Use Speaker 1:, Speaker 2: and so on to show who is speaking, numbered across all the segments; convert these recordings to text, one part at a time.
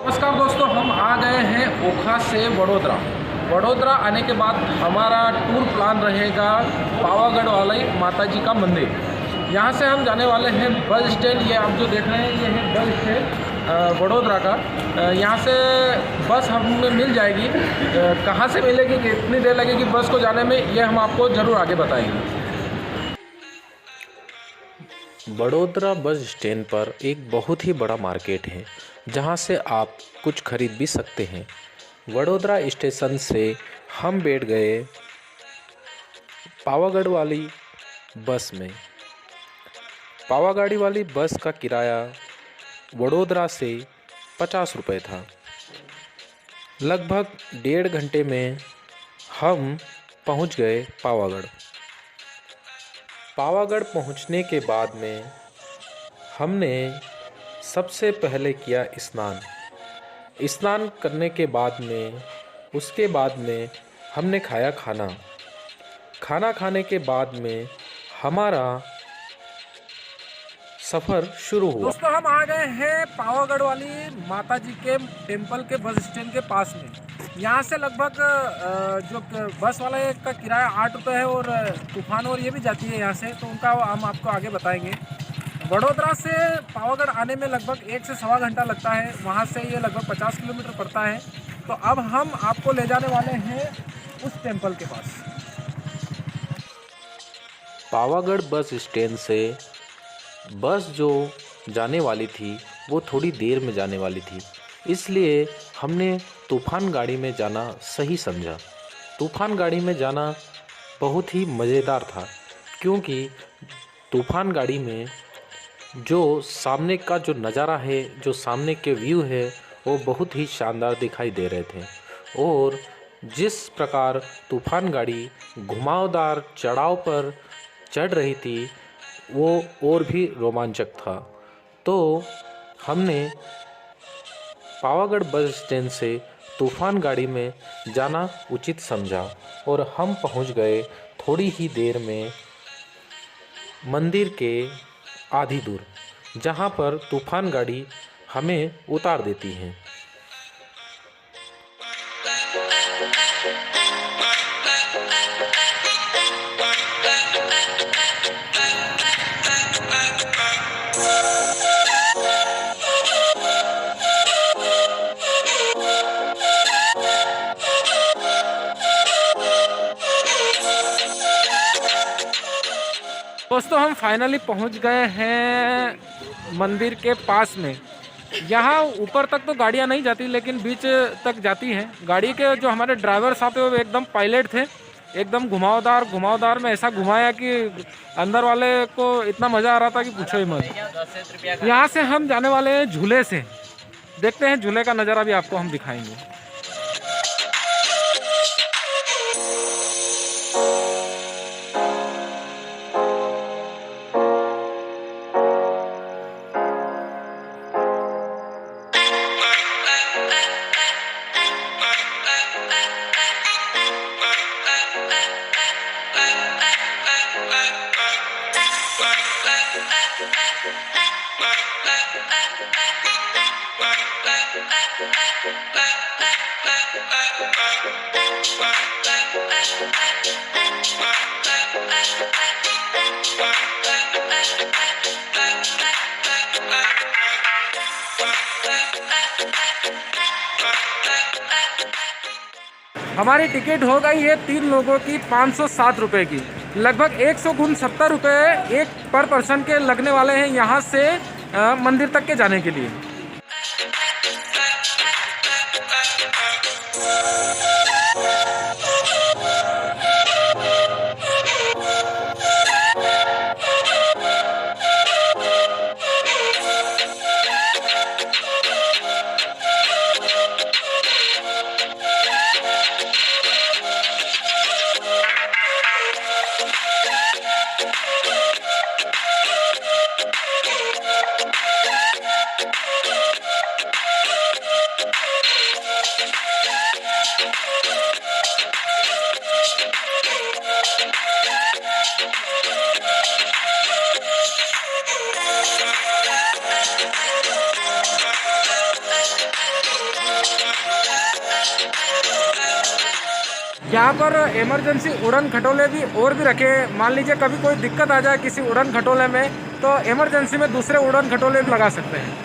Speaker 1: नमस्कार दोस्तों, हम आ गए हैं ओखा से वडोदरा आने के बाद हमारा टूर प्लान रहेगा पावागढ़ वाली माता जी का मंदिर। यहाँ से हम जाने वाले हैं बस स्टैंड। ये आप जो देख रहे हैं ये है बस स्टैंड वडोदरा का। यहाँ से बस हमें मिल जाएगी। कहाँ से मिलेगी, कितनी देर लगेगी बस को जाने में, ये हम आपको ज़रूर आगे बताएंगे।
Speaker 2: वडोदरा बस स्टैंड पर एक बहुत ही बड़ा मार्केट है जहां से आप कुछ खरीद भी सकते हैं। वडोदरा स्टेशन से हम बैठ गए पावागढ़ वाली बस में। पावागढ़ वाली बस का किराया वडोदरा से 50 रुपये था। लगभग 1.5 घंटे में हम पहुंच गए पावागढ़। पावागढ़ पहुंचने के बाद में हमने सबसे पहले किया स्नान करने के बाद में उसके बाद में हमने खाया खाना खाने के बाद में हमारा सफ़र शुरू हुआ।
Speaker 1: दोस्तों, हम आ गए हैं पावागढ़ वाली माता जी के टेम्पल के बस स्टैंड के पास में। यहाँ से लगभग जो बस वाला का किराया 8 रुपये है और तूफान और ये भी जाती है यहाँ से, तो उनका हम आपको आगे बताएंगे। वडोदरा से पावागढ़ आने में लगभग 1 से सवा घंटा लगता है। वहाँ से ये लगभग 50 किलोमीटर पड़ता है। तो अब हम आपको ले जाने वाले हैं उस टेम्पल के पास।
Speaker 2: पावागढ़ बस स्टैंड से बस जो जाने वाली थी वो थोड़ी देर में जाने वाली थी, इसलिए हमने तूफ़ान गाड़ी में जाना सही समझा। तूफ़ान गाड़ी में जाना बहुत ही मज़ेदार था, क्योंकि तूफ़ान गाड़ी में जो सामने का जो नज़ारा है, जो सामने के व्यू है, वो बहुत ही शानदार दिखाई दे रहे थे। और जिस प्रकार तूफ़ान गाड़ी घुमावदार चढ़ाव पर चढ़ रही थी वो और भी रोमांचक था। तो हमने पावागढ़ बस स्टैंड से तूफ़ान गाड़ी में जाना उचित समझा और हम पहुंच गए थोड़ी ही देर में मंदिर के आधी दूर, जहां पर तूफ़ान गाड़ी हमें उतार देती है।
Speaker 1: दोस्तों, हम फाइनली पहुंच गए हैं मंदिर के पास में। यहाँ ऊपर तक तो गाड़ियाँ नहीं जाती, लेकिन बीच तक जाती हैं। गाड़ी के जो हमारे ड्राइवर साहब थे वो एकदम पायलट थे, एकदम घुमावदार में ऐसा घुमाया कि अंदर वाले को इतना मज़ा आ रहा था कि पूछो ही मत। यहाँ से हम जाने वाले हैं झूले से। देखते हैं झूले का नज़ारा भी आपको हम दिखाएंगे। हमारी टिकट हो गई है 3 लोगों की 507 रुपये की। लगभग 169 रुपये एक पर पर्सन के लगने वाले हैं यहाँ से मंदिर तक के जाने के लिए। यहाँ पर इमरजेंसी उड़न खटोले भी और भी रखे। मान लीजिए कभी कोई दिक्कत आ जाए किसी उड़न खटोले में, तो इमरजेंसी में दूसरे उड़न खटोले भी लगा सकते हैं।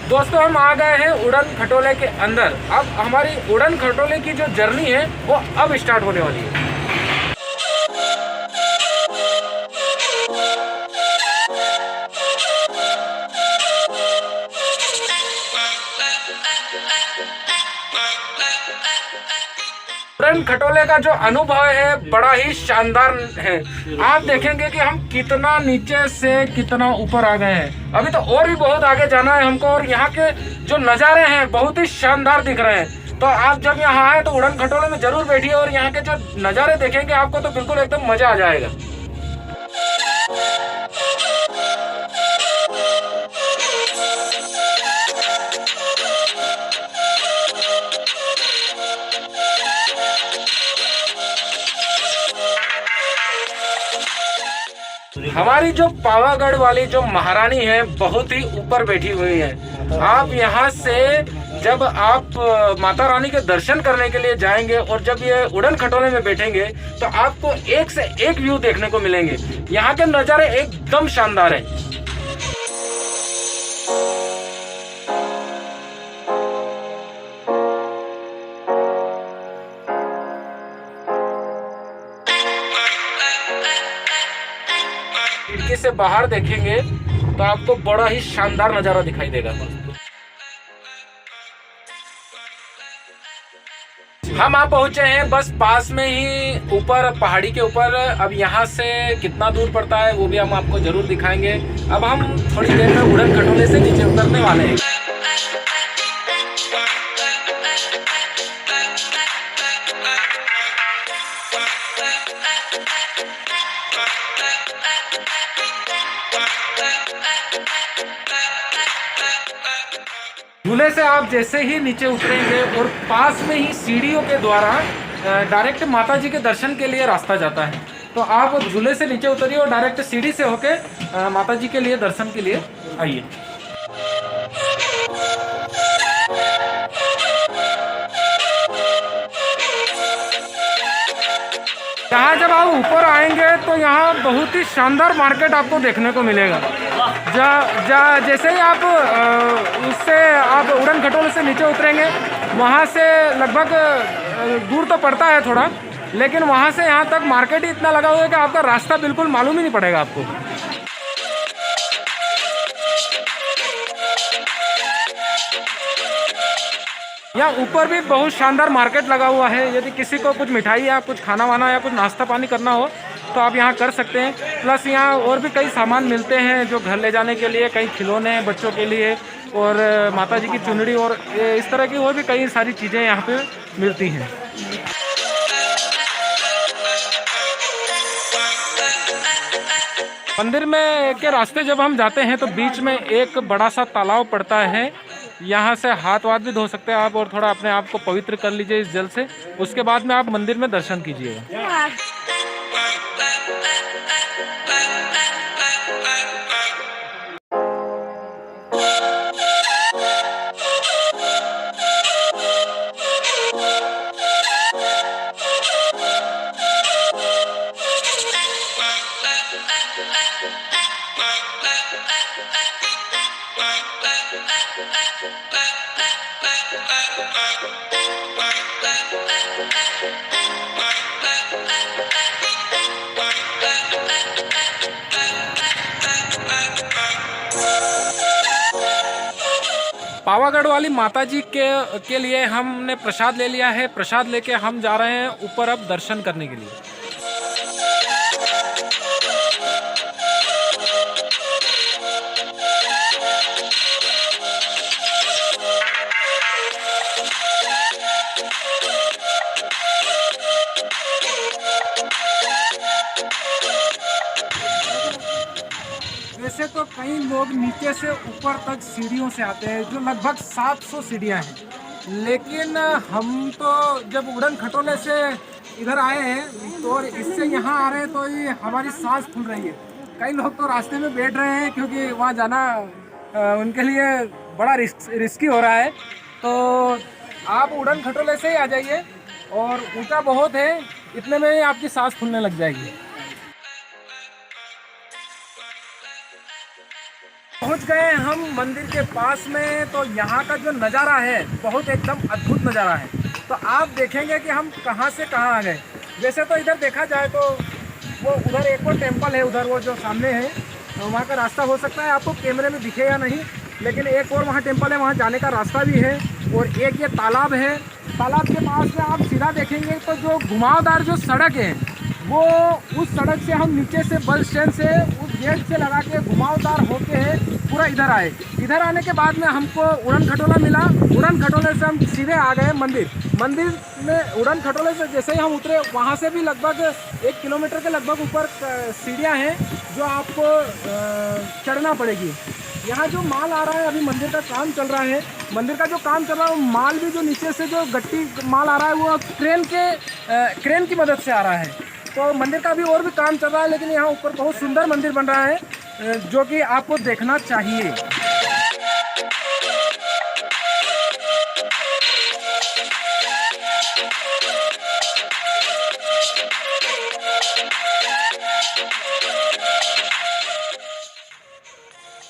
Speaker 1: दोस्तों हम आ गए हैं उड़न खटोले के अंदर। अब हमारी उड़न खटोले की जो जर्नी है वो अब स्टार्ट होने वाली है। उड़न खटोले का जो अनुभव है बड़ा ही शानदार है। आप देखेंगे कि हम कितना नीचे से कितना ऊपर आ गए हैं। अभी तो और भी बहुत आगे जाना है हमको, और यहाँ के जो नज़ारे हैं बहुत ही शानदार दिख रहे हैं। तो आप जब यहाँ आए तो उड़न खटोले में जरूर बैठिए और यहाँ के जो नज़ारे देखेंगे आपको तो बिल्कुल एकदम मजा आ जाएगा। हमारी जो पावागढ़ वाली जो महारानी है बहुत ही ऊपर बैठी हुई है। आप यहाँ से जब आप माता रानी के दर्शन करने के लिए जाएंगे और जब ये उड़न खटोले में बैठेंगे तो आपको एक से एक व्यू देखने को मिलेंगे। यहाँ के नज़ारे एकदम शानदार है। खिड़की से बाहर देखेंगे तो आपको बड़ा ही शानदार नज़ारा दिखाई देगा। हम आप पहुंचे हैं बस पास में ही ऊपर पहाड़ी के ऊपर। अब यहाँ से कितना दूर पड़ता है वो भी हम आपको जरूर दिखाएंगे। अब हम थोड़ी देर में उड़न खटोले से नीचे उतरने वाले हैं। झूले से आप जैसे ही नीचे उतरेंगे और पास में ही सीढ़ियों के द्वारा डायरेक्ट माता जी के दर्शन के लिए रास्ता जाता है। तो आप झूले से नीचे उतरिए और डायरेक्ट सीढ़ी से होके माता जी के लिए दर्शन के लिए आइए। यहाँ जब आप ऊपर आएंगे तो यहाँ बहुत ही शानदार मार्केट आपको देखने को मिलेगा। जैसे ही आप उससे आप उड़न खटोले से नीचे उतरेंगे वहाँ से लगभग दूर तो पड़ता है थोड़ा, लेकिन वहाँ से यहाँ तक मार्केट ही इतना लगा हुआ है कि आपका रास्ता बिल्कुल मालूम ही नहीं पड़ेगा आपको। यहाँ ऊपर भी बहुत शानदार मार्केट लगा हुआ है। यदि किसी को कुछ मिठाई या कुछ खाना वाना या कुछ नाश्ता पानी करना हो तो आप यहाँ कर सकते हैं। प्लस यहाँ और भी कई सामान मिलते हैं जो घर ले जाने के लिए, कई खिलौने हैं बच्चों के लिए और माता जी की चुनरी और इस तरह की और भी कई सारी चीज़ें यहाँ पे मिलती हैं। मंदिर में के रास्ते जब हम जाते हैं तो बीच में एक बड़ा सा तालाब पड़ता है। यहाँ से हाथ वाथ भी धो सकते हैं आप और थोड़ा अपने आप को पवित्र कर लीजिए इस जल से। उसके बाद में आप मंदिर में दर्शन कीजिएगा। पावागढ़ वाली माता जी के लिए हमने प्रसाद ले लिया है। प्रसाद लेके हम जा रहे हैं ऊपर अब दर्शन करने के लिए। वैसे तो कई लोग नीचे से ऊपर तक सीढ़ियों से आते हैं, जो लगभग 700 सीढ़ियाँ हैं, लेकिन हम तो जब उड़न खटोले से इधर आए हैं तो इससे यहाँ आ रहे हैं तो ये हमारी सांस फूल रही है। कई लोग तो रास्ते में बैठ रहे हैं क्योंकि वहाँ जाना उनके लिए बड़ा रिस्की हो रहा है। तो आप उड़न खटोले से ही आ जाइए, और ऊँचा बहुत है, इतने में ही आपकी सांस फूलने लग जाएगी। पहुंच गए हम मंदिर के पास में। तो यहाँ का जो नज़ारा है बहुत एकदम अद्भुत नज़ारा है। तो आप देखेंगे कि हम कहाँ से कहाँ आ गए। वैसे तो इधर देखा जाए तो वो उधर एक और टेम्पल है, उधर वो जो सामने है, तो वहाँ का रास्ता हो सकता है आपको कैमरे में दिखे या नहीं, लेकिन एक और वहाँ टेम्पल है, वहाँ जाने का रास्ता भी है। और एक ये तालाब है। तालाब के पास में आप सीधा देखेंगे तो जो घुमावदार जो सड़क है, वो उस सड़क से हम नीचे से बस स्टैंड से उस गेट से लगा के घुमावदार होके है पूरा इधर आए। इधर आने के बाद में हमको उड़न खटोला मिला। उड़न खटोले से हम सीधे आ गए मंदिर। मंदिर में उड़न खटोले से जैसे ही हम उतरे, वहाँ से भी लगभग 1 किलोमीटर के लगभग ऊपर सीढ़ियाँ हैं जो आपको चढ़ना पड़ेगी। यहाँ जो माल आ रहा है, अभी मंदिर का काम चल रहा है। मंदिर का जो काम चल रहा है, वो माल भी जो नीचे से जो गट्टी माल आ रहा है वो क्रेन की मदद से आ रहा है। तो मंदिर का भी और भी काम चल रहा है, लेकिन यहाँ ऊपर बहुत सुंदर मंदिर बन रहा है जो कि आपको देखना चाहिए।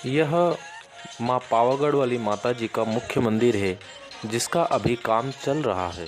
Speaker 2: यह माँ पावागढ़ वाली माता जी का मुख्य मंदिर है, जिसका अभी काम चल रहा है।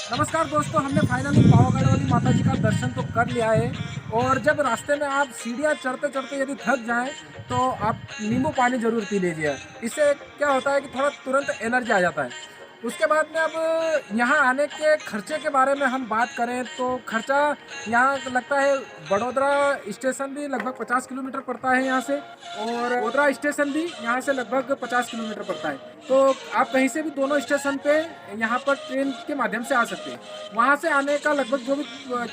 Speaker 1: नमस्कार दोस्तों, हमने फाइनली पावागढ़ वाली माता जी का दर्शन तो कर लिया है। और जब रास्ते में आप सीढ़ियाँ चढ़ते चढ़ते यदि थक जाएं तो आप नींबू पानी ज़रूर पी लीजिए। इससे क्या होता है कि थोड़ा तुरंत एनर्जी आ जाता है। उसके बाद में अब यहाँ आने के खर्चे के बारे में हम बात करें तो खर्चा यहाँ लगता है, बड़ोदरा स्टेशन भी लगभग 50 किलोमीटर पड़ता है यहाँ से, और वडोदरा स्टेशन भी यहाँ से लगभग 50 किलोमीटर पड़ता है। तो आप कहीं से भी दोनों स्टेशन पे यहाँ पर ट्रेन के माध्यम से आ सकते हैं। वहाँ से आने का लगभग जो भी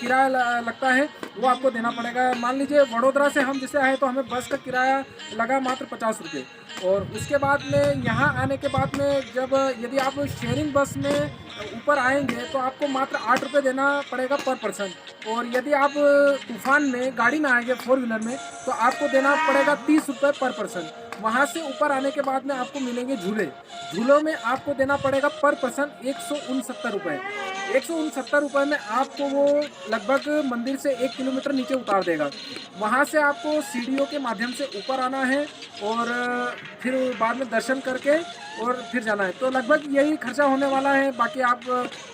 Speaker 1: किराया लगता है वो आपको देना पड़ेगा। मान लीजिए वडोदरा से हम जैसे आए तो हमें बस का किराया लगा मात्र 50 रुपये। और उसके बाद में यहाँ आने के बाद में जब यदि आप शेयरिंग बस में ऊपर आएंगे तो आपको मात्र 8 रुपये देना पड़ेगा पर पर्सन। और यदि आप तूफान में गाड़ी में आएंगे 4 व्हीलर में तो आपको देना पड़ेगा 30 रुपये पर पर्सन। वहाँ से ऊपर आने के बाद में आपको मिलेंगे झूले। झूलों में आपको देना पड़ेगा पर पर्सन 169 रुपये। 169 रुपये में आपको वो लगभग मंदिर से 1 किलोमीटर नीचे उतार देगा। वहाँ से आपको सीढ़ियों के माध्यम से ऊपर आना है और फिर बाद में दर्शन करके और फिर जाना है। तो लगभग यही खर्चा होने वाला है। बाकी आप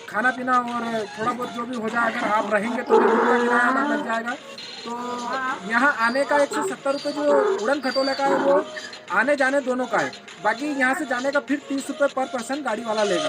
Speaker 1: खाना पीना और थोड़ा बहुत जो भी हो जाए, अगर आप रहेंगे तो फिर उनका किराया लग जाएगा। तो यहाँ आने का 170 रुपये जो उड़न खटोले का है वो आने जाने दोनों का है। बाकी यहाँ से जाने का फिर 30 रुपये पर पर्सन गाड़ी वाला लेगा।